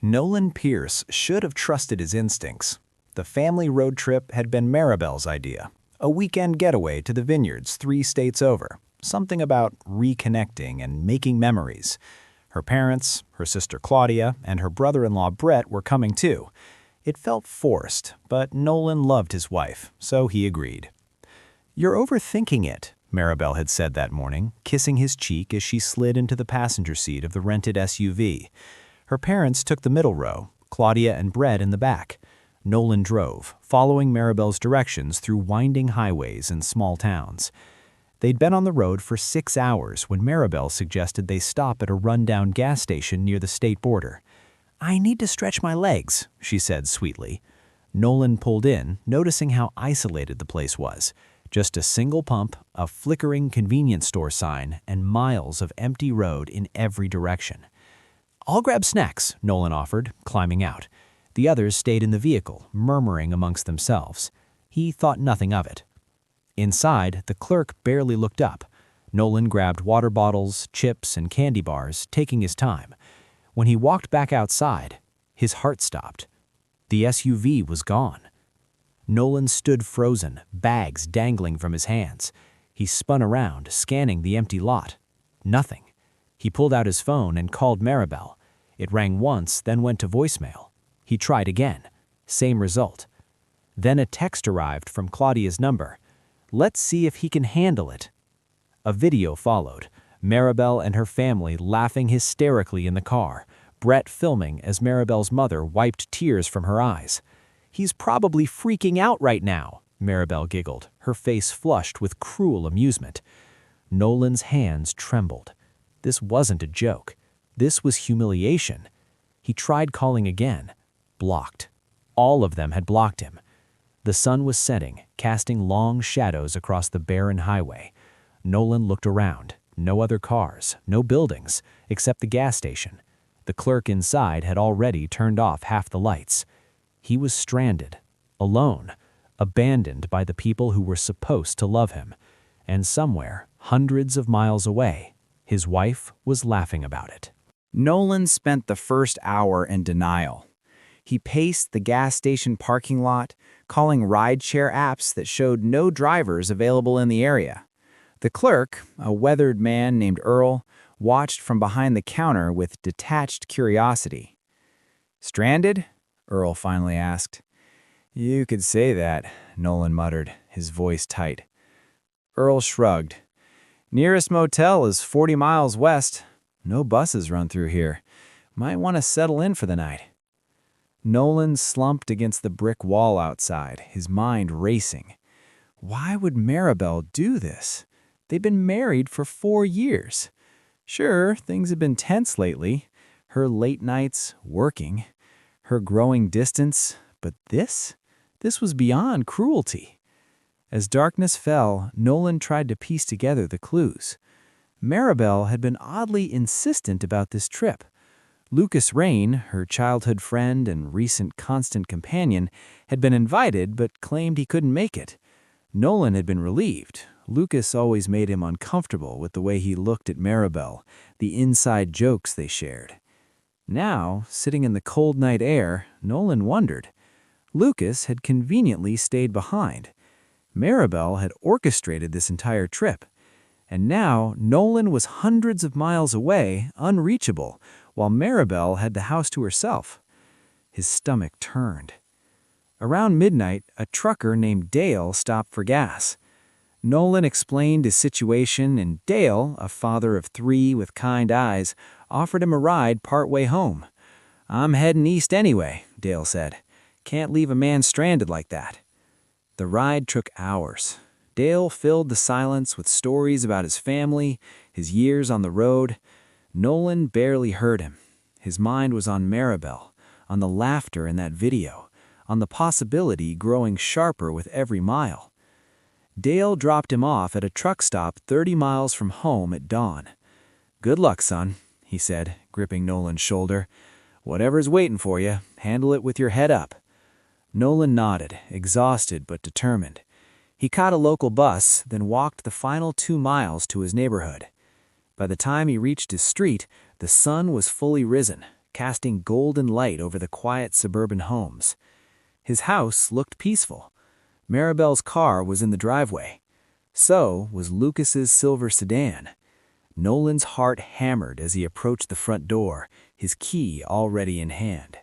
Nolan Pierce should have trusted his instincts. The family road trip had been Maribel's idea, a weekend getaway to the vineyards 3 states over, something about reconnecting and making memories. Her parents, her sister Claudia, and her brother-in-law Brett were coming too. It felt forced, but Nolan loved his wife, so he agreed. "You're overthinking it," Maribel had said that morning, kissing his cheek as she slid into the passenger seat of the rented SUV. Her parents took the middle row, Claudia and Brett in the back. Nolan drove, following Maribel's directions through winding highways and small towns. They'd been on the road for 6 hours when Maribel suggested they stop at a rundown gas station near the state border. "I need to stretch my legs," she said sweetly. Nolan pulled in, noticing how isolated the place was. Just a single pump, a flickering convenience store sign, and miles of empty road in every direction. "I'll grab snacks," Nolan offered, climbing out. The others stayed in the vehicle, murmuring amongst themselves. He thought nothing of it. Inside, the clerk barely looked up. Nolan grabbed water bottles, chips, and candy bars, taking his time. When he walked back outside, his heart stopped. The SUV was gone. Nolan stood frozen, bags dangling from his hands. He spun around, scanning the empty lot. Nothing. He pulled out his phone and called Maribel. It rang once, then went to voicemail. He tried again. Same result. Then a text arrived from Claudia's number. "Let's see if he can handle it." A video followed. Maribel and her family laughing hysterically in the car, Brett filming as Maribel's mother wiped tears from her eyes. "He's probably freaking out right now," Maribel giggled, her face flushed with cruel amusement. Nolan's hands trembled. This wasn't a joke. This was humiliation. He tried calling again. Blocked. All of them had blocked him. The sun was setting, casting long shadows across the barren highway. Nolan looked around. No other cars, no buildings, except the gas station. The clerk inside had already turned off half the lights. He was stranded, alone, abandoned by the people who were supposed to love him. And somewhere, hundreds of miles away, his wife was laughing about it. Nolan spent the first hour in denial. He paced the gas station parking lot, calling rideshare apps that showed no drivers available in the area. The clerk, a weathered man named Earl, watched from behind the counter with detached curiosity. "Stranded?" Earl finally asked. "You could say that," Nolan muttered, his voice tight. Earl shrugged. "Nearest motel is 40 miles west. No buses run through here. Might want to settle in for the night." Nolan slumped against the brick wall outside, his mind racing. Why would Maribel do this? They'd been married for 4 years. Sure, things had been tense lately. Her late nights, working. Her growing distance. But this? This was beyond cruelty. As darkness fell, Nolan tried to piece together the clues. Maribel had been oddly insistent about this trip. Lucas Rain, her childhood friend and recent constant companion, had been invited but claimed he couldn't make it. Nolan had been relieved. Lucas always made him uncomfortable with the way he looked at Maribel, the inside jokes they shared. Now, sitting in the cold night air, Nolan wondered. Lucas had conveniently stayed behind. Maribel had orchestrated this entire trip. And now, Nolan was hundreds of miles away, unreachable, while Maribel had the house to herself. His stomach turned. Around midnight, a trucker named Dale stopped for gas. Nolan explained his situation, and Dale, a father of 3 with kind eyes, offered him a ride partway home. "I'm heading east anyway," Dale said. "Can't leave a man stranded like that." The ride took hours. Dale filled the silence with stories about his family, his years on the road. Nolan barely heard him. His mind was on Maribel, on the laughter in that video, on the possibility growing sharper with every mile. Dale dropped him off at a truck stop 30 miles from home at dawn. "Good luck, son," he said, gripping Nolan's shoulder. "Whatever's waiting for you, handle it with your head up." Nolan nodded, exhausted but determined. He caught a local bus, then walked the final 2 miles to his neighborhood. By the time he reached his street, the sun was fully risen, casting golden light over the quiet suburban homes. His house looked peaceful. Maribel's car was in the driveway. So was Lucas's silver sedan. Nolan's heart hammered as he approached the front door, his key already in hand.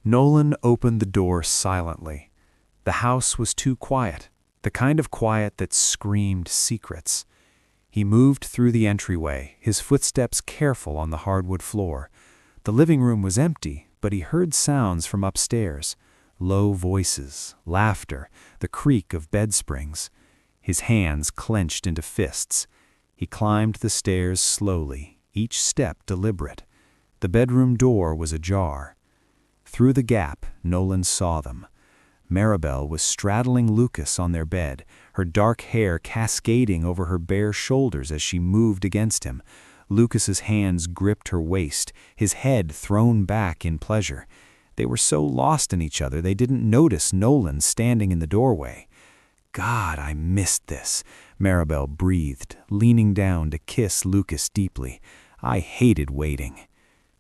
Nolan opened the door silently. The house was too quiet, the kind of quiet that screamed secrets. He moved through the entryway, his footsteps careful on the hardwood floor. The living room was empty, but he heard sounds from upstairs. Low voices, laughter, the creak of bed springs. His hands clenched into fists. He climbed the stairs slowly, each step deliberate. The bedroom door was ajar. Through the gap, Nolan saw them. Maribel was straddling Lucas on their bed, her dark hair cascading over her bare shoulders as she moved against him. Lucas's hands gripped her waist, his head thrown back in pleasure. They were so lost in each other they didn't notice Nolan standing in the doorway. "God, I missed this," Maribel breathed, leaning down to kiss Lucas deeply. "I hated waiting."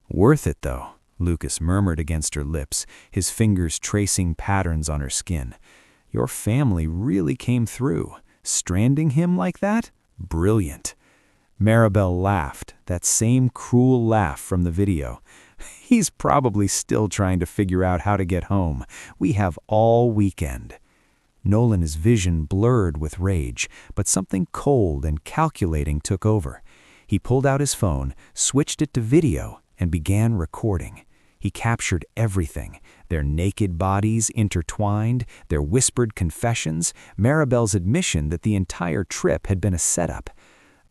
"Worth it, though," Lucas murmured against her lips, his fingers tracing patterns on her skin. "Your family really came through. Stranding him like that? Brilliant." Maribel laughed, that same cruel laugh from the video. "He's probably still trying to figure out how to get home. We have all weekend." Nolan's vision blurred with rage, but something cold and calculating took over. He pulled out his phone, switched it to video, and began recording. He captured everything, their naked bodies intertwined, their whispered confessions, Maribel's admission that the entire trip had been a setup.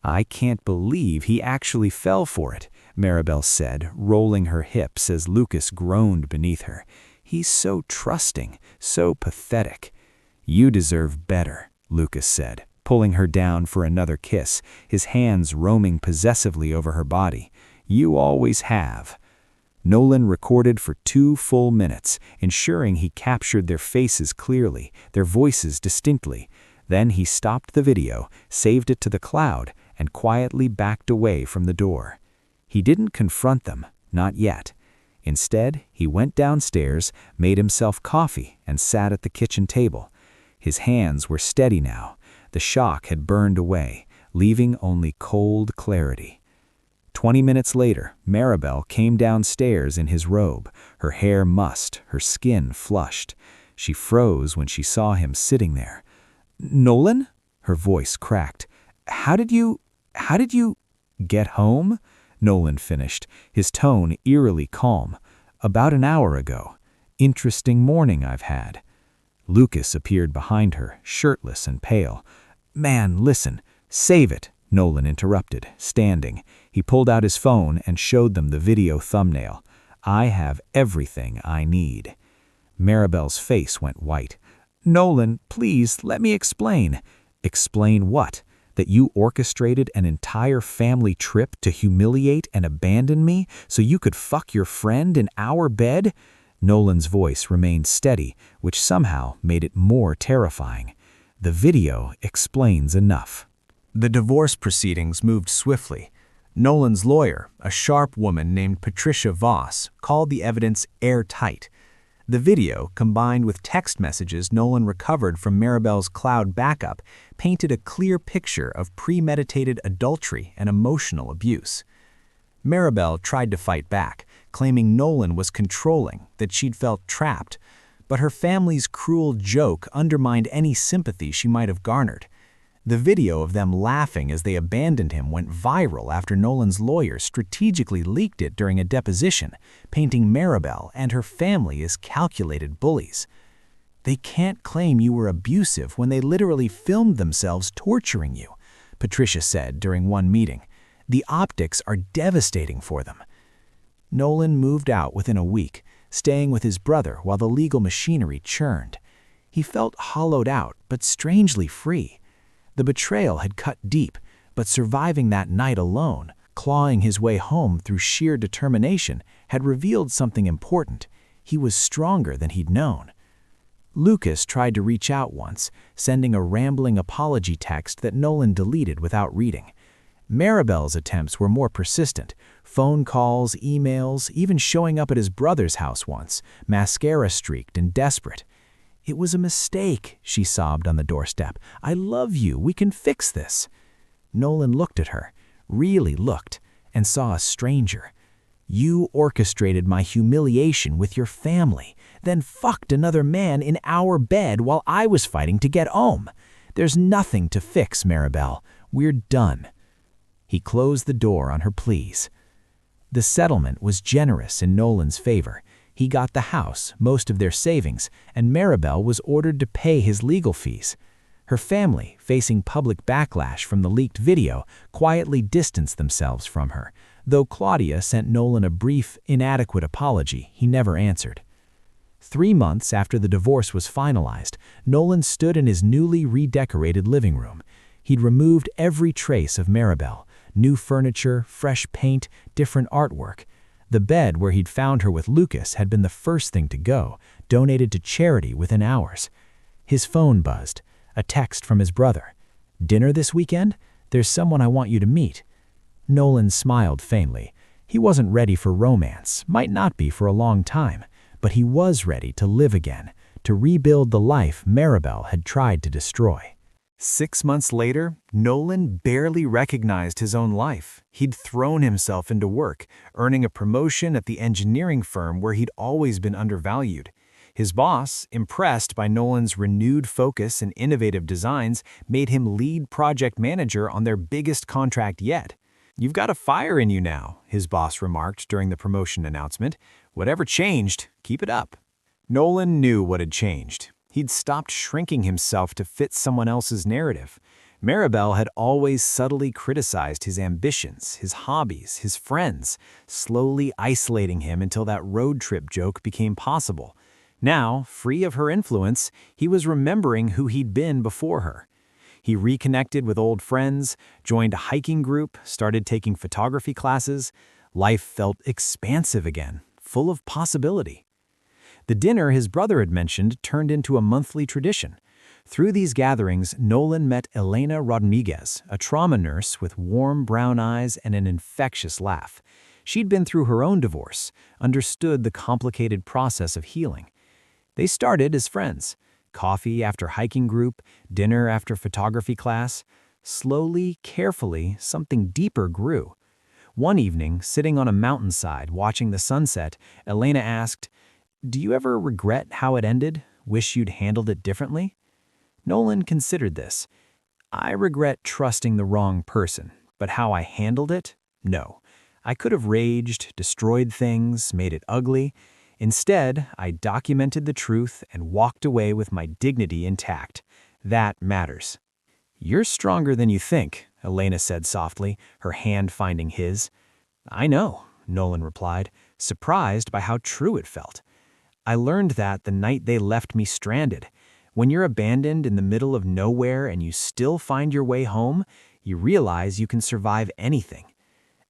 "I can't believe he actually fell for it," Maribel said, rolling her hips as Lucas groaned beneath her. "He's so trusting, so pathetic." "You deserve better," Lucas said, pulling her down for another kiss, his hands roaming possessively over her body. "You always have." Nolan recorded for 2 full minutes, ensuring he captured their faces clearly, their voices distinctly. Then he stopped the video, saved it to the cloud, and quietly backed away from the door. He didn't confront them, not yet. Instead, he went downstairs, made himself coffee, and sat at the kitchen table. His hands were steady now. The shock had burned away, leaving only cold clarity. 20 minutes later, Maribel came downstairs in his robe, her hair mussed, her skin flushed. She froze when she saw him sitting there. "Nolan?" Her voice cracked. How did you get home?" Nolan finished, his tone eerily calm. "About an hour ago. Interesting morning I've had." Lucas appeared behind her, shirtless and pale. "Man, listen, save it," Nolan interrupted, standing. He pulled out his phone and showed them the video thumbnail. "I have everything I need." Maribel's face went white. "Nolan, please, let me explain." "Explain what? That you orchestrated an entire family trip to humiliate and abandon me so you could fuck your friend in our bed?" Nolan's voice remained steady, which somehow made it more terrifying. "The video explains enough." The divorce proceedings moved swiftly. Nolan's lawyer, a sharp woman named Patricia Voss, called the evidence airtight. The video, combined with text messages Nolan recovered from Maribel's cloud backup, painted a clear picture of premeditated adultery and emotional abuse. Maribel tried to fight back, claiming Nolan was controlling, that she'd felt trapped, but her family's cruel joke undermined any sympathy she might have garnered. The video of them laughing as they abandoned him went viral after Nolan's lawyer strategically leaked it during a deposition, painting Maribel and her family as calculated bullies. "They can't claim you were abusive when they literally filmed themselves torturing you," Patricia said during one meeting. "The optics are devastating for them." Nolan moved out within a week, staying with his brother while the legal machinery churned. He felt hollowed out, but strangely free. The betrayal had cut deep, but surviving that night alone, clawing his way home through sheer determination, had revealed something important. He was stronger than he'd known. Lucas tried to reach out once, sending a rambling apology text that Nolan deleted without reading. Maribel's attempts were more persistent. Phone calls, emails, even showing up at his brother's house once, mascara-streaked and desperate. "It was a mistake," she sobbed on the doorstep. "I love you. We can fix this." Nolan looked at her, really looked, and saw a stranger. "You orchestrated my humiliation with your family, then fucked another man in our bed while I was fighting to get home. There's nothing to fix, Maribel. We're done." He closed the door on her pleas. The settlement was generous in Nolan's favor. He got the house, most of their savings, and Maribel was ordered to pay his legal fees. Her family, facing public backlash from the leaked video, quietly distanced themselves from her. Though Claudia sent Nolan a brief, inadequate apology, he never answered. 3 months after the divorce was finalized, Nolan stood in his newly redecorated living room. He'd removed every trace of Maribel: new furniture, fresh paint, different artwork. The bed where he'd found her with Lucas had been the first thing to go, donated to charity within hours. His phone buzzed. A text from his brother. "Dinner this weekend? There's someone I want you to meet." Nolan smiled faintly. He wasn't ready for romance, might not be for a long time, but he was ready to live again, to rebuild the life Maribel had tried to destroy. 6 months later, Nolan barely recognized his own life. He'd thrown himself into work, earning a promotion at the engineering firm where he'd always been undervalued. His boss, impressed by Nolan's renewed focus and innovative designs, made him lead project manager on their biggest contract yet. "You've got a fire in you now," his boss remarked during the promotion announcement. "Whatever changed, keep it up." Nolan knew what had changed. He'd stopped shrinking himself to fit someone else's narrative. Maribel had always subtly criticized his ambitions, his hobbies, his friends, slowly isolating him until that road trip joke became possible. Now, free of her influence, he was remembering who he'd been before her. He reconnected with old friends, joined a hiking group, started taking photography classes. Life felt expansive again, full of possibility. The dinner his brother had mentioned turned into a monthly tradition. Through these gatherings, Nolan met Elena Rodriguez, a trauma nurse with warm brown eyes and an infectious laugh. She'd been through her own divorce, understood the complicated process of healing. They started as friends. Coffee after hiking group, dinner after photography class. Slowly, carefully, something deeper grew. One evening, sitting on a mountainside watching the sunset, Elena asked, "Do you ever regret how it ended? Wish you'd handled it differently?" Nolan considered this. "I regret trusting the wrong person, but how I handled it? No. I could have raged, destroyed things, made it ugly. Instead, I documented the truth and walked away with my dignity intact. That matters." "You're stronger than you think," Elena said softly, her hand finding his. "I know," Nolan replied, surprised by how true it felt. "I learned that the night they left me stranded. When you're abandoned in the middle of nowhere and you still find your way home, you realize you can survive anything."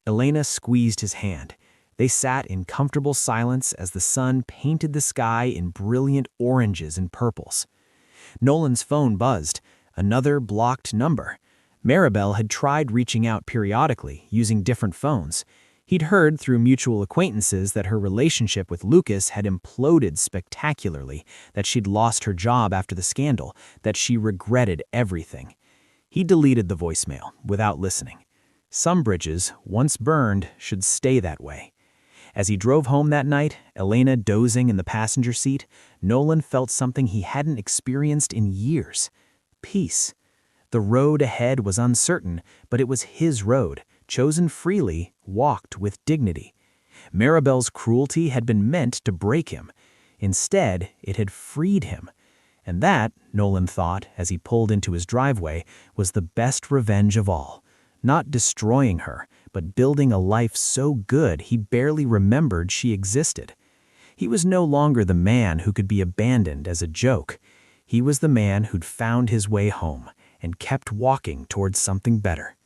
Elena squeezed his hand. They sat in comfortable silence as the sun painted the sky in brilliant oranges and purples. Nolan's phone buzzed. Another blocked number. Maribel had tried reaching out periodically, using different phones. He'd heard through mutual acquaintances that her relationship with Lucas had imploded spectacularly, that she'd lost her job after the scandal, that she regretted everything. He deleted the voicemail, without listening. Some bridges, once burned, should stay that way. As he drove home that night, Elena dozing in the passenger seat, Nolan felt something he hadn't experienced in years. Peace. The road ahead was uncertain, but it was his road, chosen freely, walked with dignity. Maribel's cruelty had been meant to break him. Instead, it had freed him. And that, Nolan thought as he pulled into his driveway, was the best revenge of all. Not destroying her, but building a life so good he barely remembered she existed. He was no longer the man who could be abandoned as a joke. He was the man who'd found his way home and kept walking towards something better.